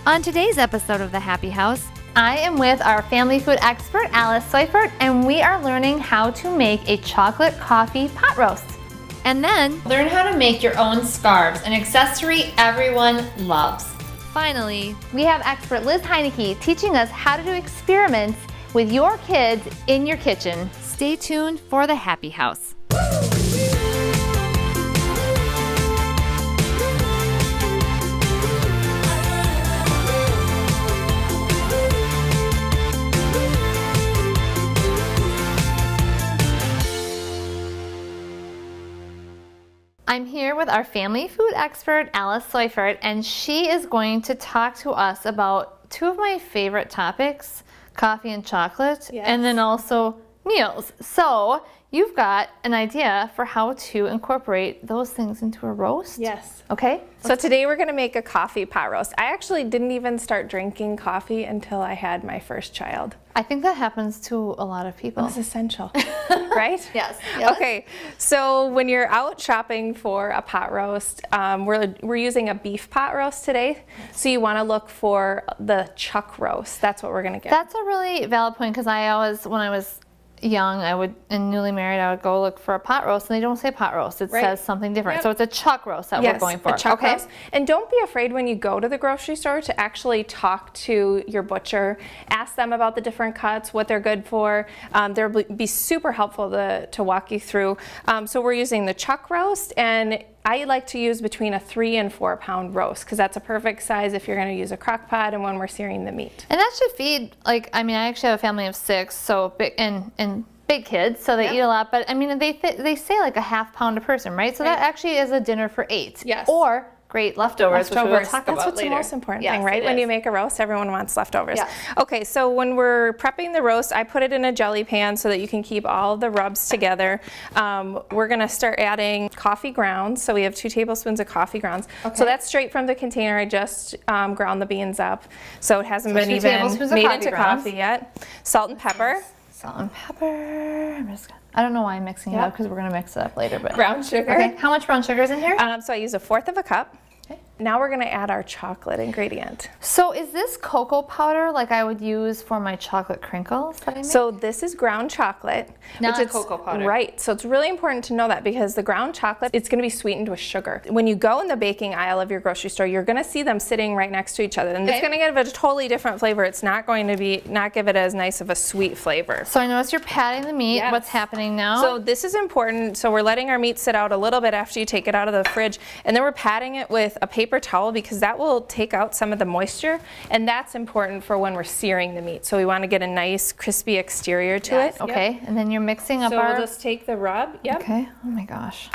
On today's episode of The Happy House, I am with our family food expert, Alice Seifert, and we are learning how to make a chocolate coffee pot roast. And then, learn how to make your own scarves, an accessory everyone loves. Finally, we have expert Liz Heineke teaching us how to do experiments with your kids in your kitchen. Stay tuned for The Happy House. I'm here with our family food expert, Alice Seifert, and she is going to talk to us about two of my favorite topics, coffee and chocolate, and then also meals. So you've got an idea for how to incorporate those things into a roast? Yes. Okay. So today we're going to make a coffee pot roast. I actually didn't even start drinking coffee until I had my first child. I think that happens to a lot of people. It's essential, right? Yes. Okay, so when you're out shopping for a pot roast, we're using a beef pot roast today. So you want to look for the chuck roast. That's what we're going to get. That's a really valid point, because I always, when I was young, and newly married, I would go look for a pot roast, and they don't say pot roast. It says something different. Yep. So it's a chuck roast that we're going for. A chuck roast. And don't be afraid when you go to the grocery store to actually talk to your butcher. Ask them about the different cuts, what they're good for. They'll be super helpful to walk you through. So we're using the chuck roast, and I like to use between a 3 and 4 pound roast, because that's a perfect size if you're going to use a crock pot and when we're searing the meat. And that should feed, like, I mean, I actually have a family of 6, so big, and big kids, so they eat a lot, but I mean, they say like a half pound a person, right? So that actually is a dinner for 8. Yes. Or great leftovers, which we'll talk That's about what's later. the most important thing, right? When you make a roast, everyone wants leftovers. Yes. Okay, so when we're prepping the roast, I put it in a jelly pan so that you can keep all the rubs together. We're gonna start adding coffee grounds. So we have 2 tablespoons of coffee grounds. Okay. So that's straight from the container. I just ground the beans up. So it hasn't been even made into coffee yet. Salt and pepper. Salt and pepper. I don't know why I'm mixing it up, because we're going to mix it up later. But brown sugar. Okay. How much brown sugar is in here? So I use 1/4 cup. Okay. Now we're going to add our chocolate ingredient. So is this cocoa powder like I would use for my chocolate crinkles that I make? So this is ground chocolate. Not cocoa powder. Right. So it's really important to know that, because the ground chocolate, it's going to be sweetened with sugar. When you go in the baking aisle of your grocery store, you're going to see them sitting right next to each other. And it's going to give it a totally different flavor. It's not going to not give it as nice of a sweet flavor. So I notice you're patting the meat. Yes. What's happening now? So this is important. So we're letting our meat sit out a little bit after you take it out of the fridge. And then we're patting it with a paper towel, because that will take out some of the moisture, and that's important for when we're searing the meat. So we want to get a nice crispy exterior to it. Okay, and then you're mixing up So we'll just take the rub. Yep. Okay. Oh my gosh.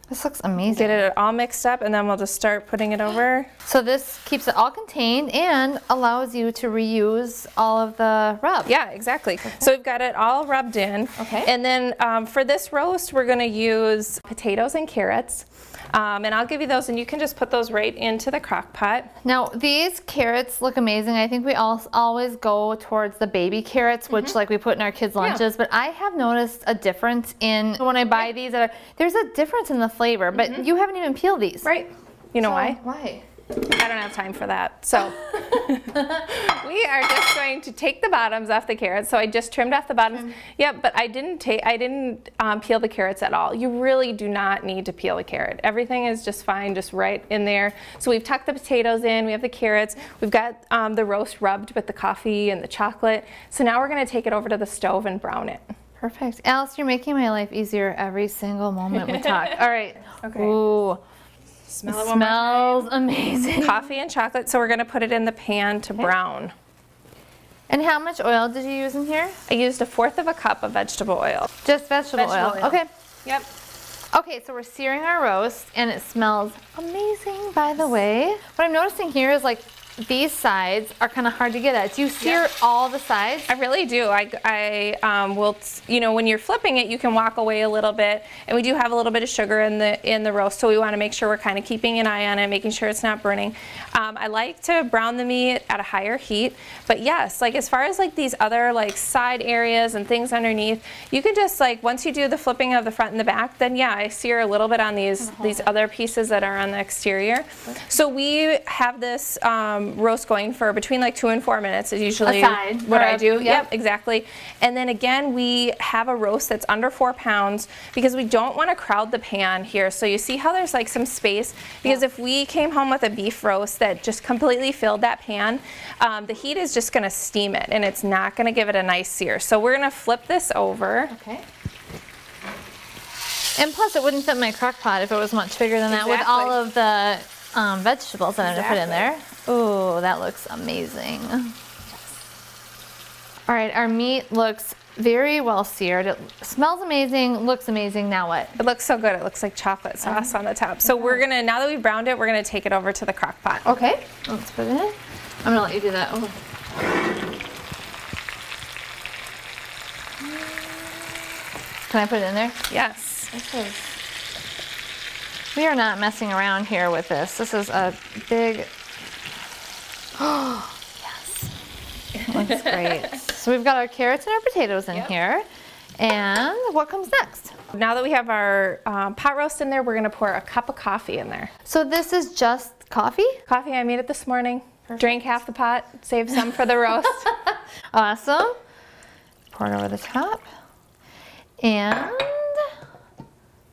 This looks amazing. Get it all mixed up, and then we'll just start putting it over. So this keeps it all contained and allows you to reuse all of the rub. Yeah, exactly. Okay. So we've got it all rubbed in. Okay. And then for this roast, we're going to use potatoes and carrots. And I'll give you those, and you can just put those right into the crock pot. Now these carrots look amazing. I think we always go towards the baby carrots, which like we put in our kids' lunches, but I have noticed a difference in when I buy these. There's a difference in the flavor, but you haven't even peeled these. Right. You know why? Why? I don't have time for that. So we are just going to take the bottoms off the carrots. So I just trimmed off the bottoms. Yep, but I didn't peel the carrots at all. You really do not need to peel a carrot. Everything is just fine, just right in there. So we've tucked the potatoes in, we have the carrots, we've got the roast rubbed with the coffee and the chocolate. So now we're going to take it over to the stove and brown it. Perfect. Alice, you're making my life easier every single moment we talk. All right. Okay. Ooh. Smell it. Smells amazing. Coffee and chocolate, so we're going to put it in the pan to brown. And how much oil did you use in here? I used 1/4 cup of vegetable oil. Just vegetable oil. Okay. Yep. Okay, so we're searing our roast, and it smells amazing, by the way. What I'm noticing here is, like, these sides are kind of hard to get at. Do you sear all the sides? I really do. I will, you know, when you're flipping it, you can walk away a little bit, and we do have a little bit of sugar in the roast, so we want to make sure we're kind of keeping an eye on it, making sure it's not burning. I like to brown the meat at a higher heat, but yes, like as far as like these other like side areas and things underneath, you can just like once you do the flipping of the front and the back, then yeah, I sear a little bit on these other pieces that are on the exterior. So we have this roast going for between like 2 and 4 minutes is usually Aside, what I do. Yep, exactly. And then again, we have a roast that's under 4 pounds because we don't want to crowd the pan here. So you see how there's like some space, because if we came home with a beef roast that just completely filled that pan, the heat is just going to steam it and it's not going to give it a nice sear. So we're going to flip this over. Okay. And plus it wouldn't fit in my crock pot if it was much bigger than that with all of the vegetables that I'm going to put in there. Ooh, that looks amazing. All right, our meat looks very well seared. It smells amazing, looks amazing. Now what? It looks so good. It looks like chocolate sauce on the top. So we're gonna, now that we've browned it, we're gonna take it over to the crock pot. Okay, let's put it in. I'm gonna let you do that. Oh. Can I put it in there? Yes. We are not messing around here with this. This is a big, oh, yes. Looks great. So we've got our carrots and our potatoes in here. And what comes next? Now that we have our pot roast in there, we're gonna pour a cup of coffee in there. So this is just coffee? Coffee, I made it this morning. Perfect. Drank half the pot, saved some for the roast. Awesome. Pour it over the top. And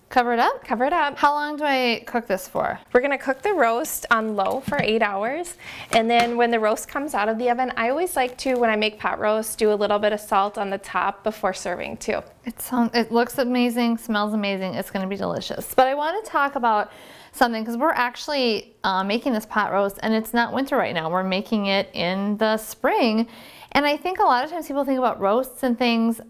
cover it up? Cover it up. How long do I cook this for? We're gonna cook the roast on low for 8 hours. And then when the roast comes out of the oven, I always like to, when I make pot roast, do a little bit of salt on the top before serving too. It looks amazing, smells amazing, it's gonna be delicious. But I wanna talk about something, because we're actually making this pot roast and it's not winter right now. We're making it in the spring. And I think a lot of times people think about roasts and things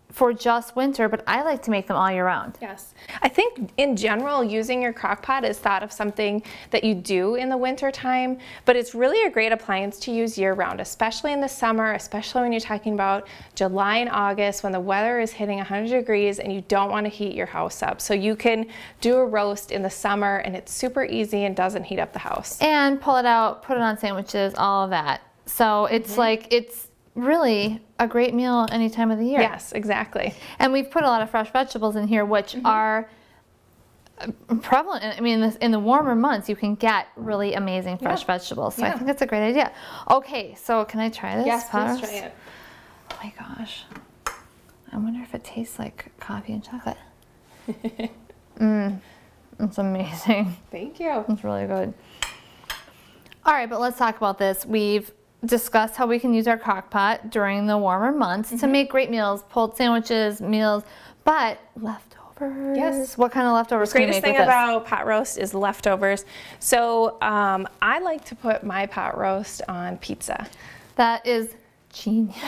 for just winter, but I like to make them all year round. Yes. I think in general, using your crock pot is thought of something that you do in the winter time, but it's really a great appliance to use year round, especially in the summer, especially when you're talking about July and August when the weather is hitting 100 degrees and you don't want to heat your house up. So you can do a roast in the summer and it's super easy and doesn't heat up the house. And pull it out, put it on sandwiches, all of that. So it's like, it's really a great meal any time of the year. Yes, exactly. And we've put a lot of fresh vegetables in here, which are prevalent. I mean, in the warmer months, you can get really amazing fresh vegetables. So I think that's a great idea. Okay, so can I try this? Yes, please try it. Oh my gosh. I wonder if it tastes like coffee and chocolate. It's amazing. Thank you. It's really good. All right, but let's talk about this. We've discussed how we can use our crock pot during the warmer months to make great meals, pulled sandwiches, meals, but leftovers. Yes. What kind of leftovers can we make with this? The greatest thing about pot roast is leftovers. So I like to put my pot roast on pizza. That is genius.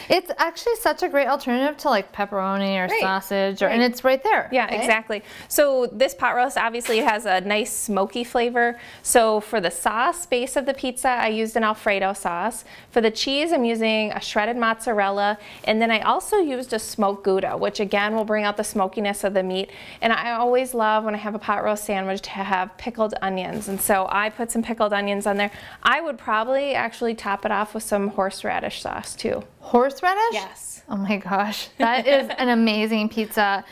It's actually such a great alternative to like pepperoni or sausage, and it's right there. Yeah, exactly. So this pot roast obviously has a nice smoky flavor. So for the sauce base of the pizza, I used an Alfredo sauce. For the cheese, I'm using a shredded mozzarella, and then I also used a smoked Gouda, which again will bring out the smokiness of the meat. And I always love when I have a pot roast sandwich to have pickled onions, and so I put some pickled onions on there. I would probably actually top it off with some horseradish sauce too. Horseradish? Yes. Oh my gosh, that is an amazing pizza.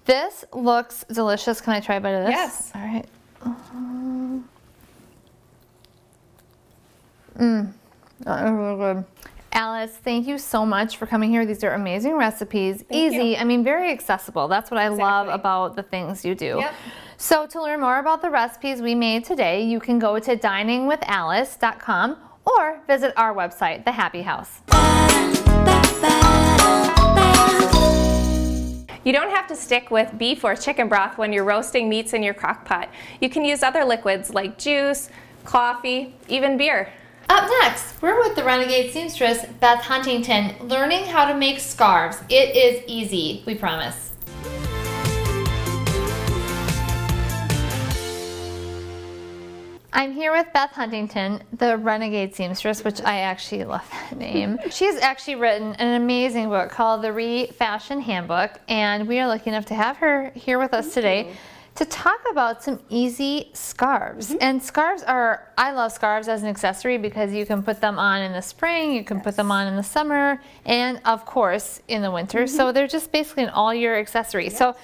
This looks delicious. Can I try a bite of this? Yes. All right. That is really good. Alice, thank you so much for coming here. These are amazing recipes. Easy, I mean, very accessible. That's what I love about the things you do. Yep. So to learn more about the recipes we made today, you can go to diningwithalice.com or visit our website, The Happy House. You don't have to stick with beef or chicken broth when you're roasting meats in your crock pot. You can use other liquids like juice, coffee, even beer. Up next, we're with the Renegade seamstress, Beth Huntington, learning how to make scarves. It is easy, we promise. I'm here with Beth Huntington, the Renegade seamstress, which I actually love that name. She's actually written an amazing book called The Re-Fashion Handbook, and we are lucky enough to have her here with us today to talk about some easy scarves. And scarves are, I love scarves as an accessory because you can put them on in the spring, you can put them on in the summer, and of course in the winter. So they're just basically an all-year accessory. So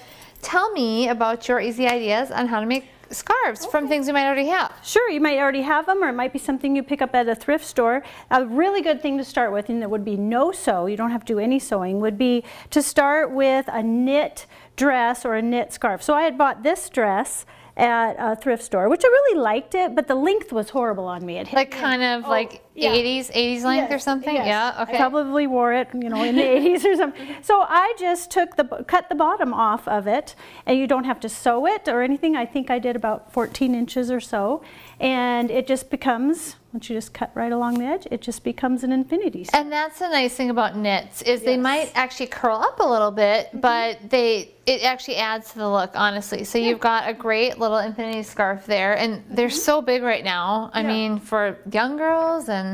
tell me about your easy ideas on how to make scarves from things we might already have. Sure, you might already have them, or it might be something you pick up at a thrift store. A really good thing to start with, and it would be no sew, you don't have to do any sewing, would be to start with a knit dress or a knit scarf. So I had bought this dress at a thrift store, which I really liked it, but the length was horrible on me. It hit like kind of like 80s length or something? Yes. Yeah, okay. I probably wore it, you know, in the 80s or something. So I just cut the bottom off of it, and you don't have to sew it or anything. I think I did about 14 inches or so, and it just becomes, once you just cut right along the edge, it just becomes an infinity scarf. And that's the nice thing about knits is they might actually curl up a little bit, but it actually adds to the look, honestly. So you've got a great little infinity scarf there, and they're so big right now. I mean, for young girls and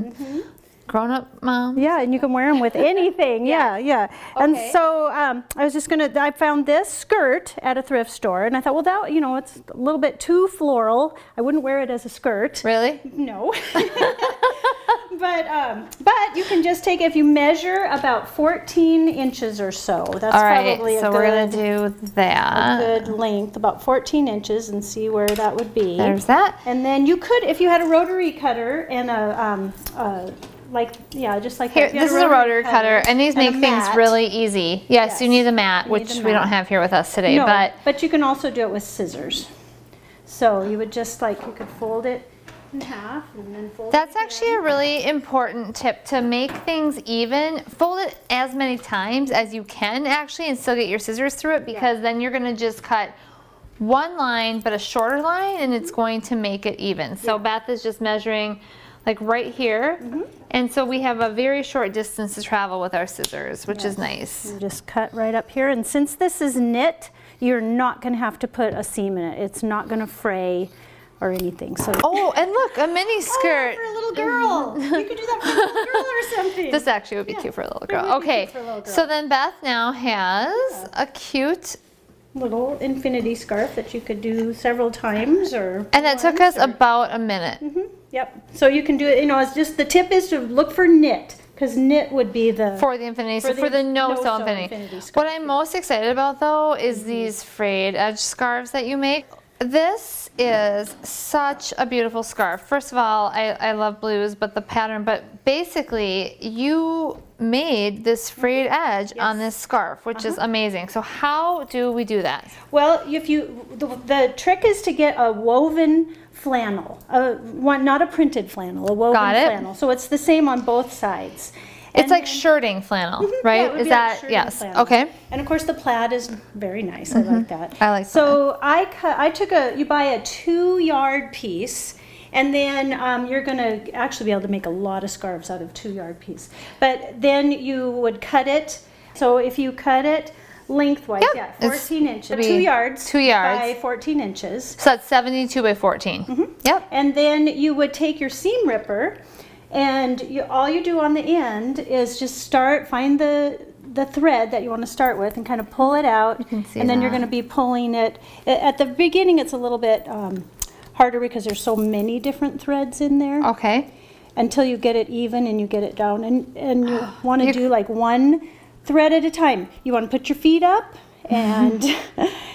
grown-up moms. Yeah, and you can wear them with anything. Yeah. Okay. And so I found this skirt at a thrift store, and I thought, well, that, you know, it's a little bit too floral. I wouldn't wear it as a skirt. Really? No. But you can just take, if you measure about 14 inches or so, that's probably a good, we're going to do that. A good length, about 14 inches, and see where that would be. There's that. And then you could, if you had a rotary cutter and just like here, this is a rotary cutter, and these make things really easy. Yes, you need a mat, which we don't have here with us today. No, but you can also do it with scissors. So you would just you could fold it in half and then fold That's actually a really important tip, to make things even. Fold it as many times as you can actually, and still get your scissors through it, because then you're going to just cut one line but a shorter line, and it's going to make it even. So Beth is just measuring like right here, and so we have a very short distance to travel with our scissors, which is nice. You just cut right up here, and since this is knit, you're not going to have to put a seam in it. It's not going to fray or anything. So and look, a mini skirt. For a little girl. You could do that for a little girl or something. This actually would be cute for a little girl. Okay, so then Beth now has a cute little infinity scarf that you could do several times, and that took us about a minute. Yep. So you can do it. You know, it's just the tip is to look for knit, because knit would be the for the infinity, for the no-sew infinity. What I'm most excited about though is these frayed edge scarves that you make. This is such a beautiful scarf. First of all, I love blues, but the pattern, but basically you made this frayed edge on this scarf, which is amazing. So how do we do that? Well, the trick is to get a woven flannel, not a printed flannel, a woven flannel. So it's the same on both sides. It's like shirting flannel, right? Yeah, is that yes? Flannel. Okay. And of course the plaid is very nice. I like that. I like that. So you buy a 2-yard piece, and then you're going to actually be able to make a lot of scarves out of 2-yard piece. But then you would cut it. So if you cut it lengthwise, 14 inches, 2 yards, by 14 inches. So that's 72 by 14. Yep. And then you would take your seam ripper, and all you do on the end is just find the thread that you want to start with and kind of pull it out, and then you're going to be pulling it. At the beginning it's a little bit harder because there's so many different threads in there. Okay. Until you get it even and you get it down, and you want to do like one thread at a time. You want to put your feet up and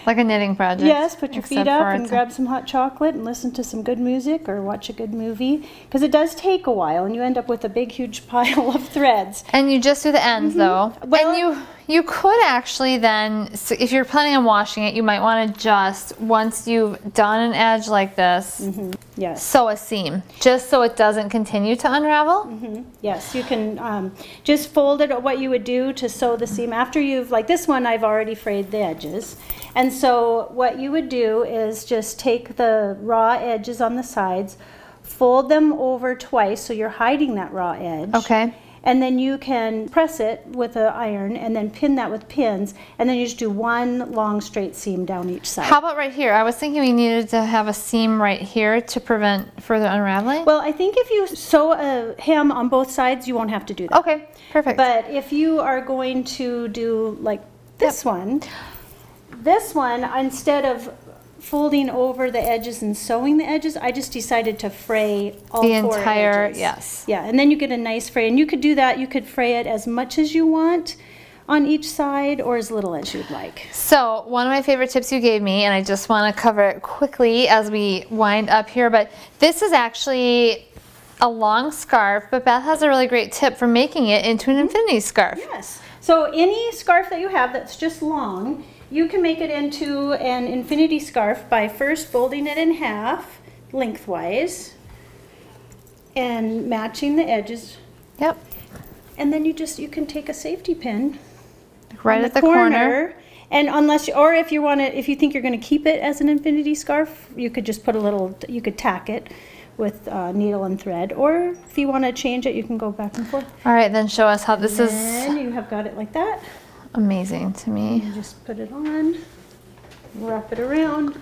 like a knitting project. Yes, put your feet up and grab some hot chocolate and listen to some good music or watch a good movie, because it does take a while and you end up with a big huge pile of threads. And you just do the ends though. Well, and you could actually then, if you're planning on washing it, you might want to just, once you've done an edge like this, sew a seam, just so it doesn't continue to unravel. Yes, you can just fold it. What you would do to sew the seam after you've, like this one, I've already frayed the edges. And so what you would do is just take the raw edges on the sides, fold them over twice so you're hiding that raw edge. Okay. And then you can press it with an iron and then pin that with pins, and then you just do one long straight seam down each side. How about right here? I was thinking we needed to have a seam right here to prevent further unraveling. Well, I think if you sew a hem on both sides, you won't have to do that. Okay, perfect. But if you are going to do like this one, instead of folding over the edges and sewing the edges, I just decided to fray all the four entire edges. Yes. Yeah, and then you get a nice fray, and you could do that. You could fray it as much as you want, on each side or as little as you'd like. So one of my favorite tips you gave me, and I just want to cover it quickly as we wind up here, but this is actually a long scarf, but Beth has a really great tip for making it into an infinity scarf. Yes. So any scarf that you have that's just long, you can make it into an infinity scarf by first folding it in half lengthwise and matching the edges. Yep. And then you can take a safety pin right at the corner. And unless, or if you think you're going to keep it as an infinity scarf, you could just put you could tack it with needle and thread. Or if you want to change it, you can go back and forth. All right, then show us how this is. And you have got it like that. Amazing to me. You just put it on, wrap it around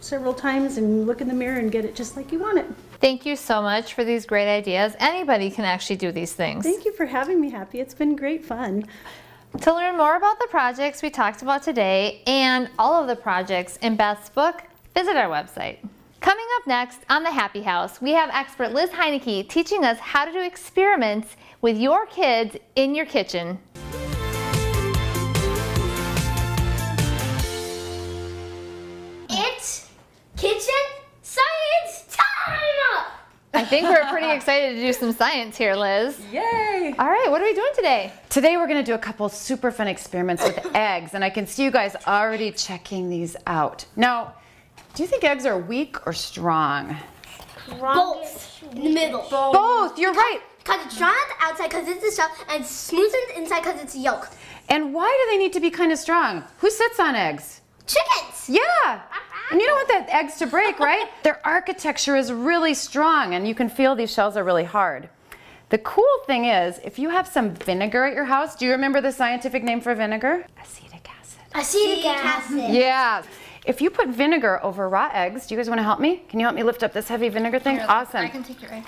several times, and look in the mirror and get it just like you want it. Thank you so much for these great ideas. Anybody can actually do these things. Thank you for having me, Happy. It's been great fun. To learn more about the projects we talked about today and all of the projects in Beth's book, visit our website. Coming up next on The Happy House, we have expert Liz Heineke teaching us how to do experiments with your kids in your kitchen. It's kitchen science time! I think we're pretty excited to do some science here, Liz. Yay! All right, what are we doing today? Today we're going to do a couple super fun experiments with eggs, and I can see you guys already checking these out. Now, do you think eggs are weak or strong? Both. In the middle. Both, you're right. Because it's strong on the outside because it's the shell, and it's smooth on the inside because it's the yolk. And why do they need to be kind of strong? Who sits on eggs? Chickens! Yeah! And you don't want the eggs to break, right? Their architecture is really strong, and you can feel these shells are really hard. The cool thing is, if you have some vinegar at your house, do you remember the scientific name for vinegar? Acetic acid. Acetic acid. Yeah. If you put vinegar over raw eggs, do you guys want to help me? Can you help me lift up this heavy vinegar thing? Here, Awesome. I can take your eggs.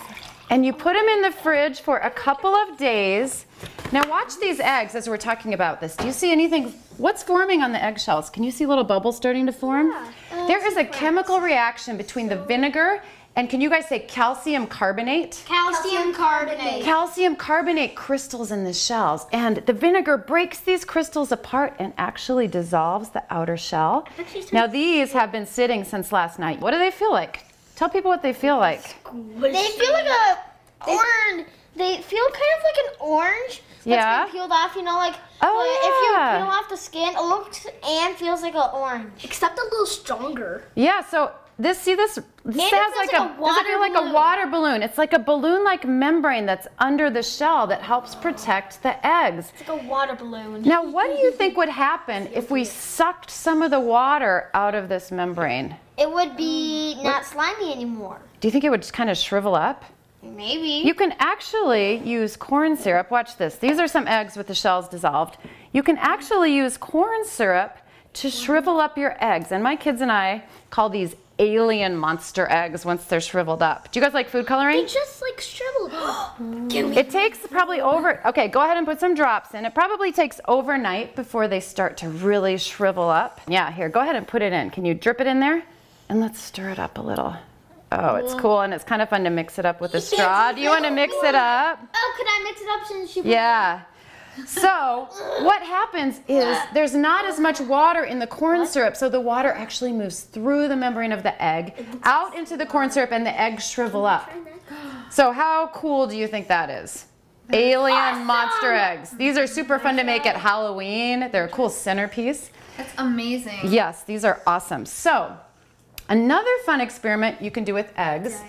And you put them in the fridge for a couple of days. Now watch these eggs as we're talking about this. Do you see anything? What's forming on the eggshells? Can you see little bubbles starting to form? Yeah. There is a chemical reaction between the vinegar and, can you guys say calcium carbonate? Calcium carbonate. Calcium carbonate crystals in the shells, and the vinegar breaks these crystals apart and actually dissolves the outer shell. Now these have been sitting since last night. What do they feel like? Tell people what they feel like. They feel like a orange. They feel kind of like an orange that's Yeah. been peeled off, you know, like Oh, if you yeah. peel off the skin, it looks and feels like an orange. Except a little stronger. Yeah, so this has feels like like a, a does it water feel like a balloon. water balloon? It's like a balloon-like membrane that's under the shell that helps protect the eggs. It's like a water balloon. Now, what do you think would happen if we sucked some of the water out of this membrane? It would be not slimy anymore. Do you think it would just kind of shrivel up? Maybe. You can actually use corn syrup. Watch this. These are some eggs with the shells dissolved. You can actually use corn syrup to shrivel up your eggs. And my kids and I call these alien monster eggs once they're shriveled up. Do you guys like food coloring? They just like shriveled. It takes probably okay, go ahead and put some drops in. It probably takes overnight before they start to really shrivel up. Yeah, here, go ahead and put it in. Can you drip it in there? And let's stir it up a little. Oh, it's cool, and it's kind of fun to mix it up with a straw. Do you want to mix it up? Oh, could I mix it up since you Yeah. So what happens is there's not as much water in the corn syrup, so the water actually moves through the membrane of the egg, out into the corn syrup, and the eggs shrivel up. So how cool do you think that is? Alien monster eggs. These are super fun to make at Halloween. They're a cool centerpiece. That's amazing. Yes, these are awesome. So another fun experiment you can do with eggs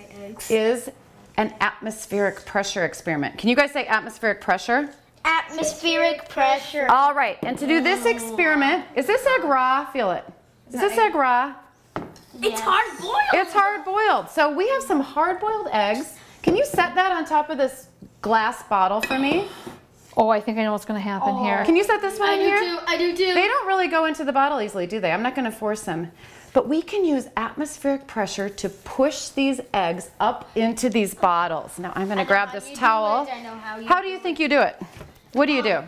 is an atmospheric pressure experiment. Can you guys say atmospheric pressure? Atmospheric pressure. All right, and to do this experiment, is this egg raw? Feel it. Is this egg raw? It's hard boiled. It's hard boiled. So we have some hard boiled eggs. Can you set that on top of this glass bottle for me? Oh, I think I know what's going to happen here. Can you set this one in here? I do too. They don't really go into the bottle easily, do they? I'm not going to force them. But we can use atmospheric pressure to push these eggs up into these bottles. Now I'm going to grab this towel. How do you think you do it? What do you do?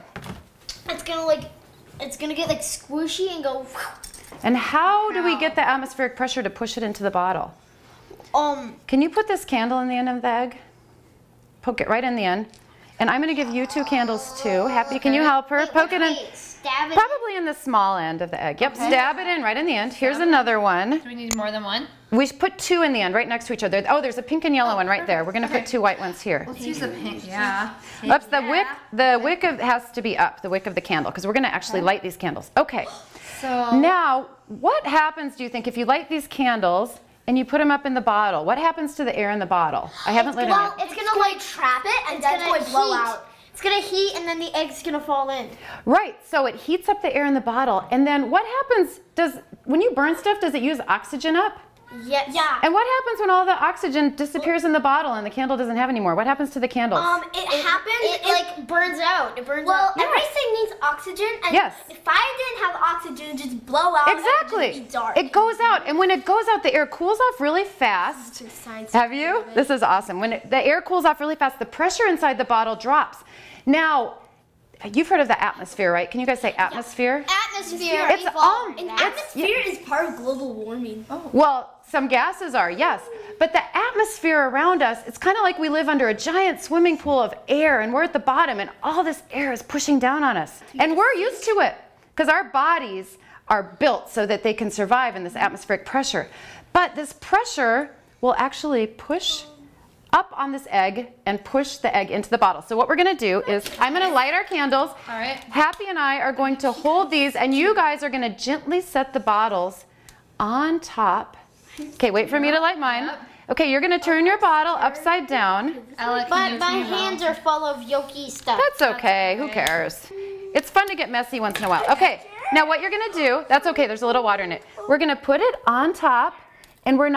It's gonna get like squishy and go. And how do we get the atmospheric pressure to push it into the bottle? Can you put this candle in the end of the egg? Poke it right in the end. And I'm going to give you 2 candles too. Happy, can you help her? Poke it in. Stab it. Probably in the small end of the egg. Yep, stab it in right in the end. Here's another one. Do we need more than one? We should put 2 in the end, right next to each other. Oh, there's a pink and yellow one right there. We're going to put 2 white ones here. Let's use the pink. Yeah. Oops, the wick has to be up, the wick of the candle, because we're going to actually light these candles. Okay. So Now, what happens, do you think, if you light these candles and you put them up in the bottle? What happens to the air in the bottle? I haven't lit it Well, yet. it's gonna like trap it and then it's gonna blow out. It's gonna heat and then the egg's gonna fall in. Right, so it heats up the air in the bottle, and then what happens, when you burn stuff, does it use oxygen up? Yes. Yeah. And what happens when all the oxygen disappears in the bottle and the candle doesn't have any more? What happens to the candles? It like burns out. It burns out. Well, everything needs oxygen. And yes. If I didn't have oxygen, it'd just blow out. Exactly. And it'd just be dark. It goes out, and when it goes out, the air cools off really fast. Have you? This is awesome. When the air cools off really fast, the pressure inside the bottle drops. Now, you've heard of the atmosphere, right? Can you guys say atmosphere? Atmosphere. Atmosphere is part of global warming. Oh. Well, some gases are, yes. But the atmosphere around us, it's kind of like we live under a giant swimming pool of air, and we're at the bottom, and all this air is pushing down on us. And we're used to it, because our bodies are built so that they can survive in this atmospheric pressure. But this pressure will actually push up on this egg and push the egg into the bottle. So what we're going to do is I'm going to light our candles. All right. Happy and I are going to hold these, and you guys are going to gently set the bottles on top. Okay, wait for me to light mine. Okay, you're going to turn your bottle upside down. But my hands are full of yolky stuff. That's okay. Who cares? It's fun to get messy once in a while. Okay, now what you're going to do, that's okay, there's a little water in it. We're going to put it on top. And we're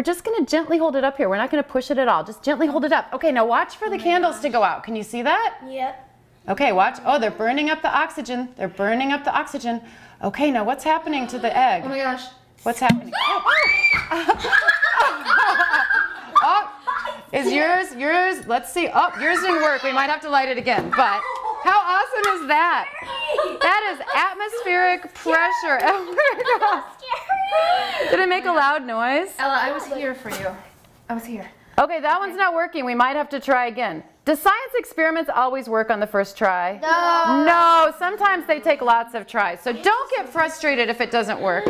just gonna gently hold it up here. We're not gonna push it at all. Just gently hold it up. Okay, now watch for the candles to go out. Can you see that? Yep. Okay, watch. Oh, they're burning up the oxygen. They're burning up the oxygen. Okay, now what's happening to the egg? Oh my gosh. What's happening? Oh, is yours, let's see. Oh, yours didn't work. We might have to light it again. But how awesome is that? That is atmospheric pressure. Oh my gosh. Did it make a loud noise? Ella, I was here for you. I was here. Okay, that one's not working. We might have to try again. Do science experiments always work on the first try? No. No, sometimes they take lots of tries. So don't get frustrated if it doesn't work.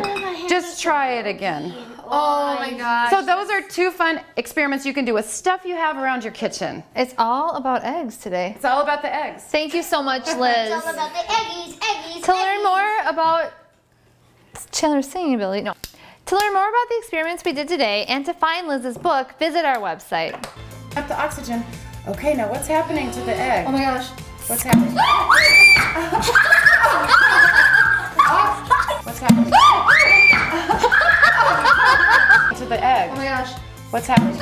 Just try it again. Oh my gosh. So those are 2 fun experiments you can do with stuff you have around your kitchen. It's all about eggs today. It's all about the eggs. Thank you so much, Liz. It's all about the eggies. To learn more about Chandler's singing ability, no. To learn more about the experiments we did today and to find Liz's book, visit our website. Up the oxygen. Okay, now what's happening to the egg? Oh my gosh. What's happening? What's happening? To the egg. Oh my gosh. What's happening?